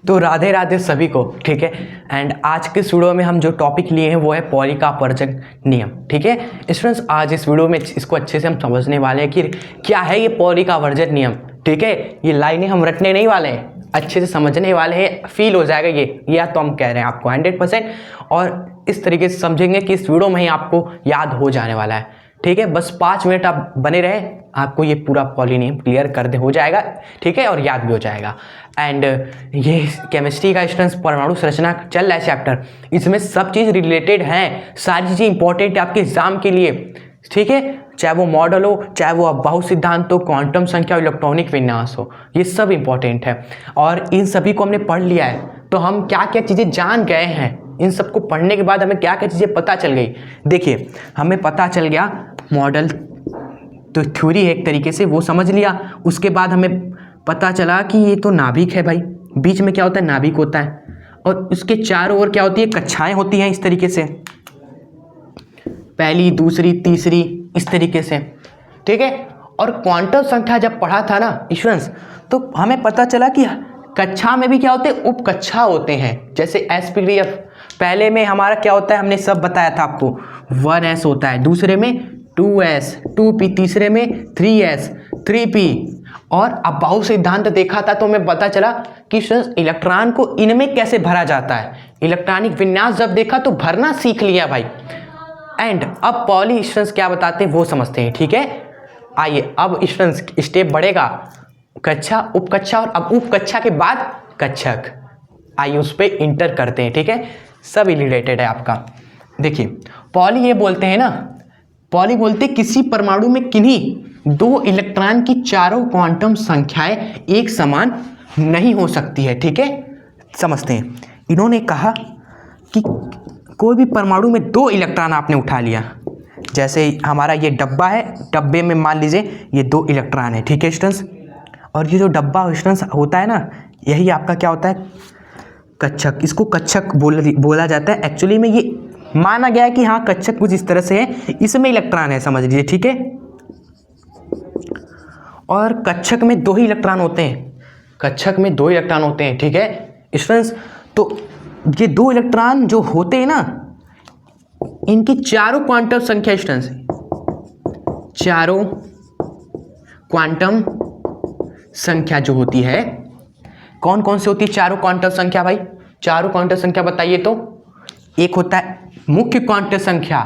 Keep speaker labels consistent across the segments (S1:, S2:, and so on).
S1: तो राधे राधे सभी को, ठीक है। एंड आज के इस वीडियो में हम जो टॉपिक लिए हैं वो है पॉली का अपवर्जन नियम, ठीक है स्टूडेंट्स। आज इस वीडियो में इसको अच्छे से हम समझने वाले हैं कि क्या है ये पॉली का अपवर्जन नियम, ठीक है। ये लाइनें हम रटने नहीं वाले हैं, अच्छे से समझने वाले हैं, फील हो जाएगा ये या तो हम कह रहे हैं आपको 100%, और इस तरीके से समझेंगे कि इस वीडियो में ही आपको याद हो जाने वाला है, ठीक है। बस 5 मिनट आप बने रहे, आपको ये पूरा पॉली नियम क्लियर कर दे हो जाएगा, ठीक है, और याद भी हो जाएगा। एंड ये केमिस्ट्री का स्टूडेंट्स परमाणु संरचना चल रहा है चैप्टर, इसमें सब चीज़ रिलेटेड हैं, सारी चीज़ें इंपॉर्टेंट है आपके एग्जाम के लिए, ठीक है। चाहे वो मॉडल हो, चाहे वो बहु सिद्धांत हो, क्वांटम संख्या हो, इलेक्ट्रॉनिक विन्यास हो, ये सब इंपॉर्टेंट है और इन सभी को हमने पढ़ लिया है। तो हम क्या क्या चीज़ें जान गए हैं, इन सबको पढ़ने के बाद हमें क्या क्या चीज़ें पता चल गई। देखिए हमें पता चल गया मॉडल तो थ्योरी है एक तरीके से, वो समझ लिया। उसके बाद हमें पता चला कि ये तो नाभिक है भाई, बीच में क्या होता है, नाभिक होता है, और उसके चारों ओर क्या होती है, कक्षाएं होती हैं इस तरीके से, पहली दूसरी तीसरी इस तरीके से, ठीक है। और क्वांटम संख्या जब पढ़ा था ना स्टूडेंट्स, तो हमें पता चला कि कक्षा में भी क्या होते हैं, उप कक्षा होते हैं। जैसे SPDF पहले में हमारा क्या होता है, हमने सब बताया था आपको, 1s होता है, दूसरे में 2s 2p, तीसरे में 3s 3p। और अब बहु सिद्धांत देखा था तो हमें पता चला कि इलेक्ट्रॉन को इनमें कैसे भरा जाता है। इलेक्ट्रॉनिक विन्यास जब देखा तो भरना सीख लिया भाई। एंड अब पॉली स्टूडेंट्स क्या बताते हैं वो समझते हैं, ठीक है। आइए अब स्टूडेंट्स स्टेप बढ़ेगा, कक्षा उप कक्षा, और अब उप कक्षा के बाद कक्षक, आइए उस पर इंटर करते हैं, ठीक है। सब रिलेटेड है आपका। देखिए पॉली ये बोलते हैं ना, पॉली बोलते किसी परमाणु में किन्हीं 2 इलेक्ट्रॉन की चारों क्वांटम संख्याएं एक समान नहीं हो सकती है, ठीक है। समझते हैं, इन्होंने कहा कि कोई भी परमाणु में 2 इलेक्ट्रॉन आपने उठा लिया, जैसे हमारा ये डब्बा है, डब्बे में मान लीजिए ये 2 इलेक्ट्रॉन है, ठीक है स्टूडेंट्स। और ये जो डब्बा स्टूडेंट्स होता है ना, यही आपका क्या होता है, कक्षक। इसको कक्षक बोला जाता है। एक्चुअली में ये माना गया है कि हाँ कक्षक कुछ इस तरह से है, इसमें इलेक्ट्रॉन है समझ लीजिए, ठीक है। और कक्षक में 2 ही इलेक्ट्रॉन होते हैं, कक्षक में 2 इलेक्ट्रॉन होते हैं, ठीक है स्टूडेंट्स। तो ये 2 इलेक्ट्रॉन जो होते हैं ना, इनकी चारों क्वांटम संख्या स्टूडेंट्स, चारों क्वांटम संख्या जो होती है, कौन कौन सी होती है चारों क्वांटम संख्या भाई, चारों क्वांटम संख्या बताइए तो। एक होता है मुख्य क्वांटम संख्या,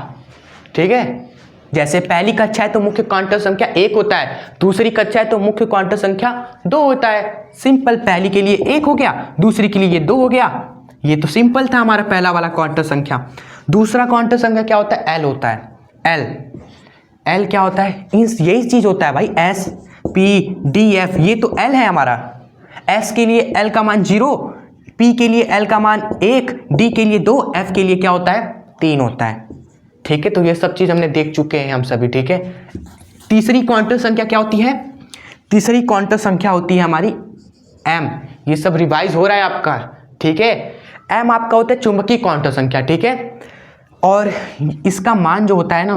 S1: ठीक है, जैसे पहली कक्षा है तो मुख्य क्वांटम संख्या 1 होता है, दूसरी कक्षा है तो मुख्य क्वांटम संख्या 2 होता है। सिंपल, पहली के लिए 1 हो गया, दूसरी के लिए ये 2 हो गया। ये तो सिंपल था हमारा पहला वाला क्वांटम संख्या। दूसरा क्वांटम संख्या क्या होता है, L होता है। L क्या होता है, यही चीज होता है भाई, S P D F, ये तो L है हमारा। S के लिए L का मान 0, P के लिए L का मान 1, D के लिए 2, F के लिए क्या होता है 3 होता है, ठीक है। तो ये सब चीज हमने देख चुके हैं हम सभी, ठीक है। तीसरी क्वांटम संख्या क्या होती है, तीसरी क्वांटम संख्या होती है हमारी M। ये सब रिवाइज हो रहा है आपका, ठीक है। M आपका होता है चुंबकीय क्वांटम संख्या, ठीक है। और इसका मान जो होता है ना,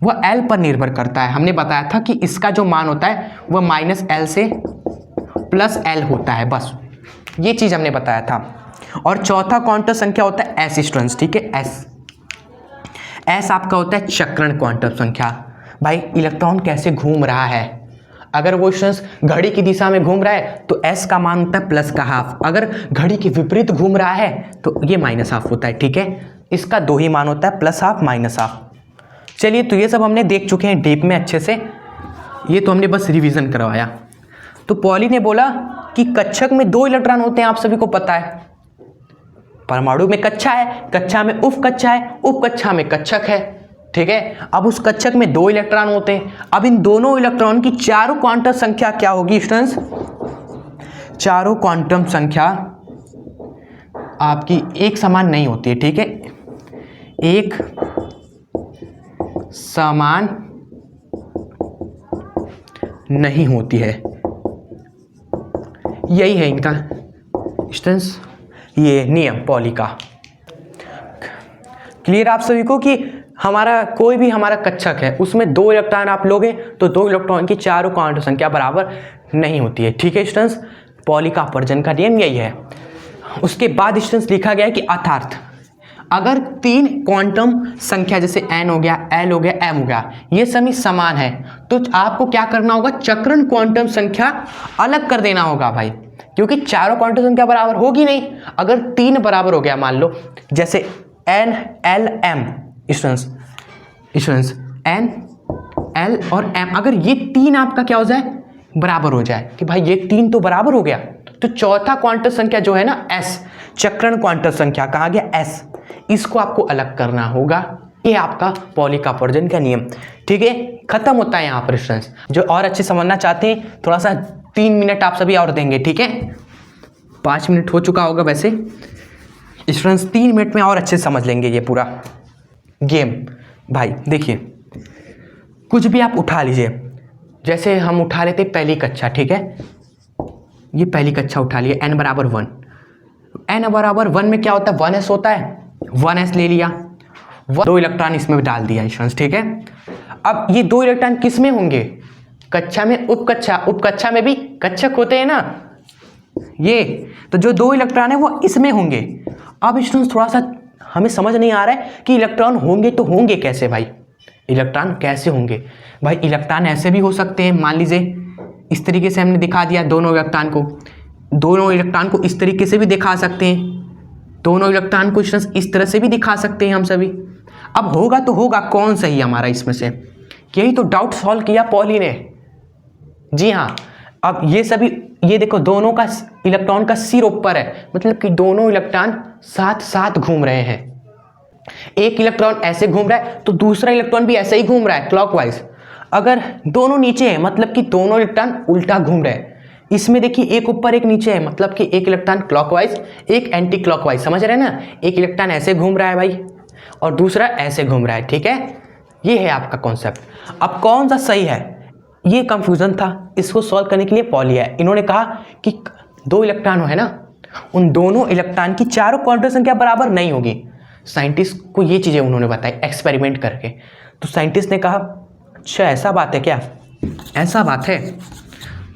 S1: वह L पर निर्भर करता है। हमने बताया था कि इसका जो मान होता है वह -L से +L होता है, बस ये चीज हमने बताया था। और चौथा क्वांटम संख्या होता है S स्टूडेंट्स, ठीक है। S आपका होता है चक्रण क्वांटम संख्या। भाई इलेक्ट्रॉन कैसे घूम रहा है, अगर वो स्टूडेंट्स घड़ी की दिशा में घूम रहा है तो S का मान होता है +½ अगर घड़ी के विपरीत घूम रहा है तो ये -½ होता है, ठीक है। इसका 2 ही मान होता है, +½ -½ चलिए, तो ये सब हमने देख चुके हैं डीप में अच्छे से, ये तो हमने बस रिवीजन करवाया। तो पॉली ने बोला कि कक्षक में 2 इलेक्ट्रॉन होते हैं, आप सभी को पता है। परमाणु में कक्षा है, कक्षा में उप कक्षा है, उप कक्षा में कक्षक है, ठीक है। अब उस कक्षक में 2 इलेक्ट्रॉन होते हैं। अब इन दोनों इलेक्ट्रॉन की चारों क्वांटम संख्या क्या होगी स्टूडेंट्स, चारों क्वांटम संख्या आपकी एक समान नहीं होती है, ठीक है। एक समान नहीं होती है, यही है इनका स्टूडेंट्स ये नियम पॉली का। क्लियर आप सभी को कि हमारा कोई भी हमारा कक्षक है उसमें 2 इलेक्ट्रॉन आप लोगे तो 2 इलेक्ट्रॉन की चारों क्वांटम संख्या बराबर नहीं होती है, ठीक है स्टूडेंट्स। पॉली का अपवर्जन का नियम यही है। उसके बाद स्टूडेंट्स लिखा गया है कि अर्थात अगर तीन क्वांटम संख्या जैसे n हो गया, l हो गया, m हो गया, ये सभी समान है तो आपको क्या करना होगा, चक्रण क्वांटम संख्या अलग कर देना होगा भाई, क्योंकि चारों क्वांटम संख्या बराबर होगी नहीं। अगर तीन बराबर हो गया, मान लो जैसे n l m students n l और m, अगर ये तीन आपका क्या हो जाए, बराबर हो जाए कि भाई ये तीन तो बराबर हो गया, तो चौथा क्वांटम संख्या जो है ना s, चक्रण क्वांटम संख्या कहा गया s, इसको आपको अलग करना होगा। ये आपका पॉली का अपवर्जन का नियम, ठीक है, खत्म होता है यहाँ पर स्टूडेंट्स। जो और अच्छे समझना चाहते हैं थोड़ा सा 3 मिनट आप सभी और देंगे, ठीक है, 5 मिनट हो चुका होगा वैसे स्टूडेंट्स, 3 मिनट में और अच्छे समझ लेंगे ये पूरा गेम। भाई देखिए, कुछ भी आप उठा लीजिए, जैसे हम उठा लेते पहली कक्षा, ठीक है, ये पहली कक्षा उठा लिए, n बराबर 1, n बराबर 1 में क्या होता है, 1s होता है, 1s ले लिया, 2 इलेक्ट्रॉन इसमें डाल दिया स्टूडेंट्स, ठीक है। अब ये 2 इलेक्ट्रॉन किस में होंगे, कक्षा में, उपकक्षा में भी कक्षक होते हैं ना ये, तो जो 2 इलेक्ट्रॉन है वो इसमें होंगे। अब स्टूडेंट्स थोड़ा सा हमें समझ नहीं आ रहा है कि इलेक्ट्रॉन होंगे तो होंगे कैसे भाई, इलेक्ट्रॉन कैसे होंगे भाई, इलेक्ट्रॉन ऐसे भी हो सकते हैं, मान लीजिए इस तरीके से हमने दिखा दिया दोनों इलेक्ट्रॉन को इस तरीके से भी दिखा सकते हैं, दोनों इलेक्ट्रॉन को इस तरह से भी दिखा सकते हैं हम सभी। अब होगा तो होगा कौन सही हमारा इसमें से, यही तो डाउट सॉल्व किया पॉली ने, जी हाँ। अब ये सभी, ये देखो दोनों का इलेक्ट्रॉन का सिर ऊपर है, मतलब कि दोनों इलेक्ट्रॉन साथ साथ घूम रहे हैं, एक इलेक्ट्रॉन ऐसे घूम रहा है तो दूसरा इलेक्ट्रॉन भी ऐसे ही घूम रहा है क्लॉकवाइज। अगर दोनों नीचे है मतलब कि दोनों इलेक्ट्रॉन उल्टा घूम रहे हैं, इसमें देखिए एक ऊपर एक नीचे है, मतलब कि एक इलेक्ट्रॉन क्लॉकवाइज एक एंटी क्लॉकवाइज, समझ रहे हैं ना, एक इलेक्ट्रॉन ऐसे घूम रहा है भाई और दूसरा ऐसे घूम रहा है, ठीक है, ये है आपका कॉन्सेप्ट। अब कौन सा सही है, ये कंफ्यूजन था, इसको सॉल्व करने के लिए पॉली है, इन्होंने कहा कि 2 इलेक्ट्रॉन है ना, उन दोनों इलेक्ट्रॉन की चारों क्वांटम संख्या बराबर नहीं होगी। साइंटिस्ट को ये चीज़ें उन्होंने बताई एक्सपेरिमेंट करके, तो साइंटिस्ट ने कहा अच्छा ऐसा बात है क्या, ऐसा बात है,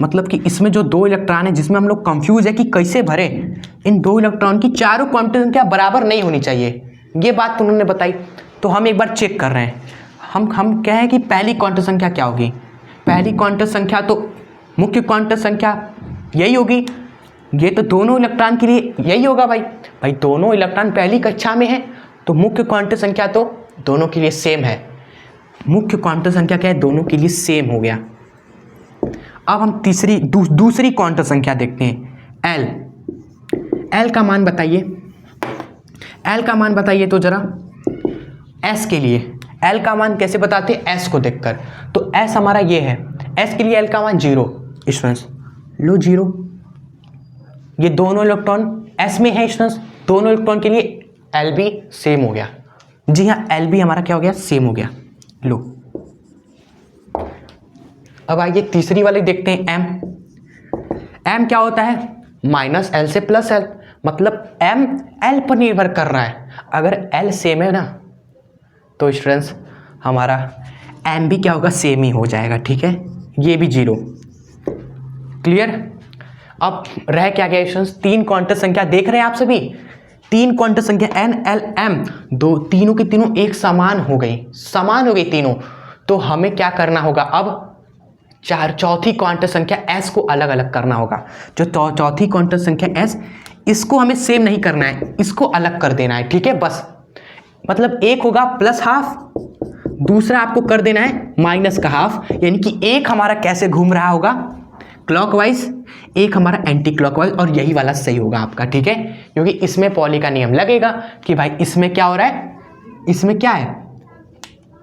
S1: मतलब कि इसमें जो 2 इलेक्ट्रॉन है जिसमें हम लोग कंफ्यूज है कि कैसे भरे, इन 2 इलेक्ट्रॉन की चारों क्वांटम संख्या बराबर नहीं होनी चाहिए, ये बात उन्होंने बताई। तो हम एक बार चेक कर रहे हैं, हम कहें कि पहली क्वांटम संख्या क्या होगी, पहली क्वांटम संख्या तो मुख्य क्वांटम संख्या यही होगी, ये तो दोनों इलेक्ट्रॉन के लिए यही होगा भाई दोनों इलेक्ट्रॉन पहली कक्षा में है तो मुख्य क्वांटम संख्या तो दोनों के लिए सेम है, मुख्य क्वांटम संख्या क्या है, दोनों के लिए सेम हो गया। अब हम दूसरी क्वांटम संख्या देखते हैं, एल का मान बताइए, एल का मान बताइए तो जरा, एस के लिए एल का मान कैसे बताते हैं, एस को देखकर, तो एस हमारा ये है, एस के लिए एल का मान 0 स्टूडेंट्स, लो 0, ये दोनों इलेक्ट्रॉन एस में है स्टूडेंट्स, दोनों इलेक्ट्रॉन के लिए एल भी सेम हो गया, जी हाँ एल भी हमारा क्या हो गया, सेम हो गया, लो। अब आइए तीसरी वाली देखते हैं, एम क्या होता है, माइनस एल से प्लस एल, मतलब एम एल पर निर्भर कर रहा है, अगर एल सेम है ना तो स्टूडेंट्स हमारा एम भी क्या होगा, सेम ही हो जाएगा, ठीक है, ये भी 0, क्लियर। अब रह क्या गया स्टूडेंट्स, 3 क्वांटम संख्या देख रहे हैं आप सभी, 3 क्वांटम संख्या एन एल एम, तीनों की तीनों एक समान हो गई तीनों, तो हमें क्या करना होगा, अब चौथी क्वांटम संख्या एस को अलग अलग करना होगा, जो चौथी क्वांटम संख्या एस, इसको हमें सेम नहीं करना है, इसको अलग कर देना है, ठीक है, बस मतलब एक होगा प्लस हाफ, दूसरा आपको कर देना है माइनस का हाफ, यानी कि एक हमारा कैसे घूम रहा होगा क्लॉकवाइज, एक हमारा एंटी क्लॉकवाइज, और यही वाला सही होगा आपका, ठीक है, क्योंकि इसमें पॉली का नियम लगेगा कि भाई इसमें क्या हो रहा है, इसमें क्या है,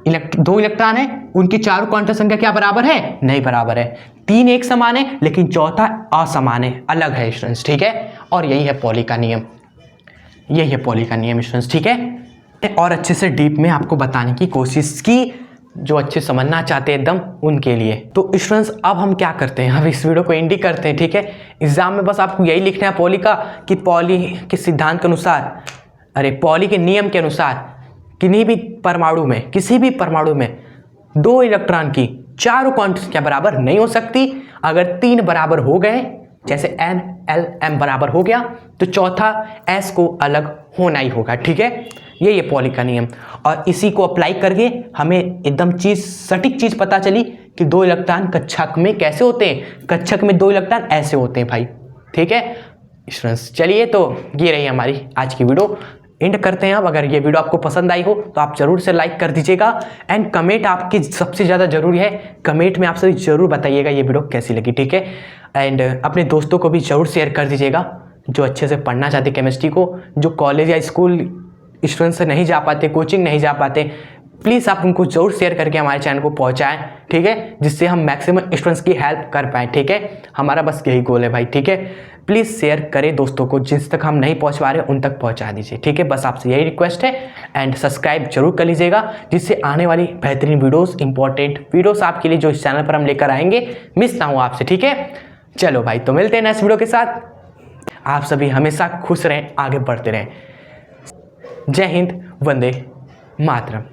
S1: 2 इलेक्ट्रॉन है, उनकी चारों क्वांटम संख्या क्या बराबर है, नहीं बराबर है, 3 एक समान है लेकिन चौथा असमान है, अलग है स्टूडेंट्स, ठीक है, और यही है पॉली का नियम, यही है पॉली का नियम स्टूडेंट्स, ठीक है। और अच्छे से डीप में आपको बताने की कोशिश की, जो अच्छे समझना चाहते हैं एकदम उनके लिए। तो स्टूडेंट्स अब हम क्या करते हैं, अब इस वीडियो को एंड करते हैं, ठीक है। एग्जाम में बस आपको यही लिखना है पॉली का, कि पॉली के सिद्धांत के अनुसार, पॉली के नियम के अनुसार किसी भी परमाणु में 2 इलेक्ट्रॉन की चारों क्वांटम संख्या बराबर नहीं हो सकती, अगर 3 बराबर हो गए जैसे एन एल एम बराबर हो गया तो चौथा एस को अलग होना ही होगा, ठीक है। ये पॉली का नियम, और इसी को अप्लाई करके हमें एकदम सटीक चीज़ पता चली कि 2 इलेक्ट्रॉन कक्षक में कैसे होते हैं, कक्षक में 2 इलेक्ट्रॉन ऐसे होते हैं भाई, ठीक है स्टूडेंट्स। चलिए तो ये रही हमारी आज की वीडियो, एंड करते हैं। अब अगर ये वीडियो आपको पसंद आई हो तो आप जरूर से लाइक कर दीजिएगा, एंड कमेंट आपकी सबसे ज़्यादा जरूरी है, कमेंट में आप सभी जरूर बताइएगा ये वीडियो कैसी लगी, ठीक है। एंड अपने दोस्तों को भी जरूर शेयर कर दीजिएगा जो अच्छे से पढ़ना चाहते केमिस्ट्री को, जो कॉलेज या स्कूल स्टूडेंट्स से नहीं जा पाते, कोचिंग नहीं जा पाते, प्लीज़ आप उनको जरूर शेयर करके हमारे चैनल को पहुंचाएं, ठीक है, जिससे हम मैक्सिमम स्टूडेंट्स की हेल्प कर पाएँ, ठीक है। हमारा बस यही गोल है भाई, ठीक है। प्लीज़ शेयर करें दोस्तों को, जिस तक हम नहीं पहुंच पा रहे उन तक पहुंचा दीजिए, ठीक है। बस आपसे यही रिक्वेस्ट है, एंड सब्सक्राइब जरूर कर लीजिएगा, जिससे आने वाली बेहतरीन वीडियोस, इंपॉर्टेंट वीडियोस आपके लिए जो इस चैनल पर हम लेकर आएंगे मिस ना हो आपसे, ठीक है। चलो भाई, तो मिलते हैं नेक्स्ट वीडियो के साथ। आप सभी हमेशा खुश रहें, आगे बढ़ते रहें। जय हिंद, वंदे मातरम।